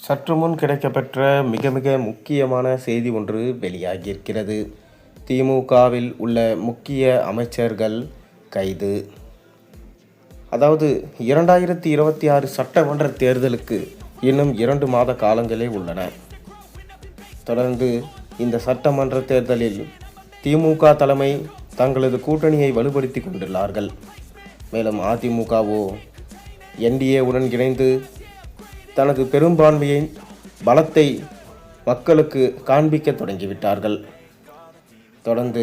சற்று முன் கிடைக்கப்பெற்ற மிக மிக முக்கியமான செய்தி ஒன்று வெளியாகியிருக்கிறது. திமுகவில் உள்ள முக்கிய அமைச்சர்கள் கைது. அதாவது 2026 சட்டமன்ற தேர்தலுக்கு இன்னும் 2 மாத காலங்களே உள்ளன. தொடர்ந்து இந்த சட்டமன்ற தேர்தலில் திமுக தலைமை தங்களது கூட்டணியை வலுப்படுத்தி கொண்டுள்ளார்கள். மேலும் அதிமுகவோ என்டிஏவுடன் இணைந்து தனது பெரும்பான்மையை பலத்தை மக்களுக்கு காண்பிக்க தொடங்கிவிட்டார்கள். தொடர்ந்து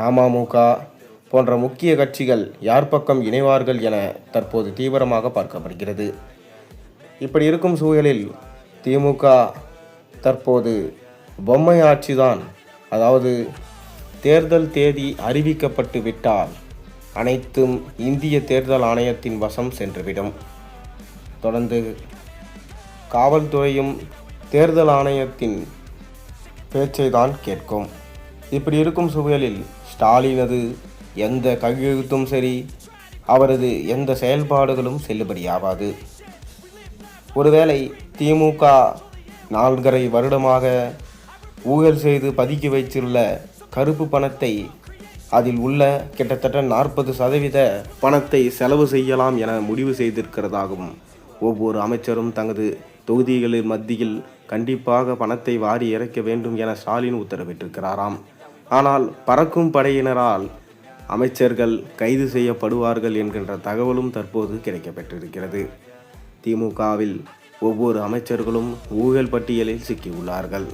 அமமுக போன்ற முக்கிய கட்சிகள் யார் பக்கம் இணைவார்கள் என தற்போது தீவிரமாக பார்க்கப்படுகிறது. இப்படி இருக்கும் சூழலில் திமுக தற்போது பொம்மை ஆட்சிதான், அதாவது தேர்தல் தேதி அறிவிக்கப்பட்டு விட்டால் அனைத்தும் இந்திய தேர்தல் ஆணையத்தின் வசம் சென்றுவிடும். தொடர்ந்து காவல்துறையும் தேர்தல் ஆணையத்தின் பேச்சை தான் கேட்கும். இப்படி இருக்கும் சூழலில் ஸ்டாலினது எந்த கையெழுத்தும் சரி, அவரது எந்த செயல்பாடுகளும் செல்லுபடியாகாது. ஒருவேளை திமுக 4.5 வருடமாக ஊழல் செய்து பதுக்கி வைத்துள்ள கருப்பு பணத்தை, அதில் உள்ள கிட்டத்தட்ட 40% பணத்தை செலவு செய்யலாம் என முடிவு செய்திருக்கிறதாகவும், ஒவ்வொரு அமைச்சரும் தனது தொகுதிகளின் மத்தியில் கண்டிப்பாக பணத்தை வாரி இறைக்க வேண்டும் என ஸ்டாலின் உத்தரவிட்டிருக்கிறாராம். ஆனால் பறக்கும் படையினரால் அமைச்சர்கள் கைது செய்யப்படுவார்கள் என்கின்ற தகவலும் தற்போது கிடைக்கப்பெற்றிருக்கிறது. திமுகவில் ஒவ்வொரு அமைச்சர்களும் ஊழல் பட்டியலில் சிக்கியுள்ளார்கள்.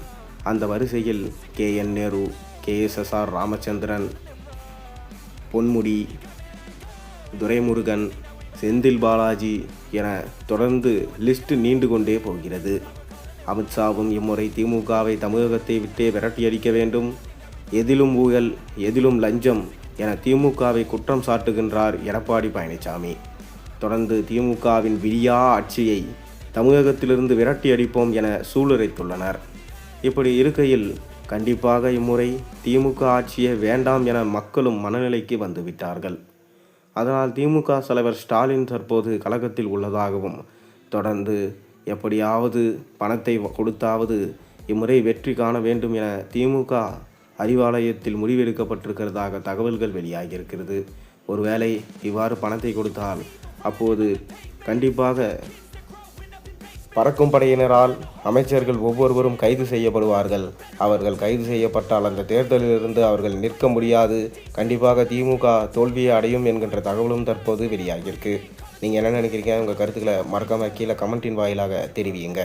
அந்த வரிசையில் KN நேரு, KSSR ராமச்சந்திரன், பொன்முடி, துரைமுருகன், செந்தில் பாலாஜி என தொடர்ந்து லிஸ்ட் நீண்டு கொண்டே போகிறது. அமித்ஷாவும் இம்முறை திமுகவை தமிழகத்தை விட்டே விரட்டியடிக்க வேண்டும், எதிலும் ஊழல் எதிலும் லஞ்சம் என திமுகவை குற்றம் சாட்டுகின்றார் எடப்பாடி பழனிசாமி. தொடர்ந்து திமுகவின் விடியா ஆட்சியை தமிழகத்திலிருந்து விரட்டி அடிப்போம் என சூளுரைத்துள்ளனர். இப்படி இருக்கையில் கண்டிப்பாக இம்முறை திமுக ஆட்சியே வேண்டாம் என மக்களும் மனநிலைக்கு வந்துவிட்டார்கள். அதனால் திமுக தலைவர் ஸ்டாலின் தற்போது கலக்கத்தில் உள்ளதாகவும், தொடர்ந்து எப்படியாவது பணத்தை கொடுத்தாவது இம்முறை வெற்றி காண வேண்டும் என திமுக அறிவாலயத்தில் முடிவெடுக்கப்பட்டிருக்கிறதாக தகவல்கள் வெளியாகியிருக்கிறது. ஒருவேளை இவ்வாறு பணத்தை கொடுத்தால் அப்போது கண்டிப்பாக பறக்கும் படையினரால் அமைச்சர்கள் ஒவ்வொருவரும் கைது செய்யப்படுவார்கள். அவர்கள் கைது செய்யப்பட்டால் அந்த தேர்தலிலிருந்து அவர்கள் நிற்க முடியாது. கண்டிப்பாக திமுக தோல்வியை அடையும் என்கின்ற தகவலும் தற்போது வெளியாகியிருக்கு. நீங்கள் என்ன நினைக்கிறீங்க? உங்கள் கருத்துக்களை மறக்காமல் கீழே கமெண்டின் வாயிலாக தெரிவியுங்க.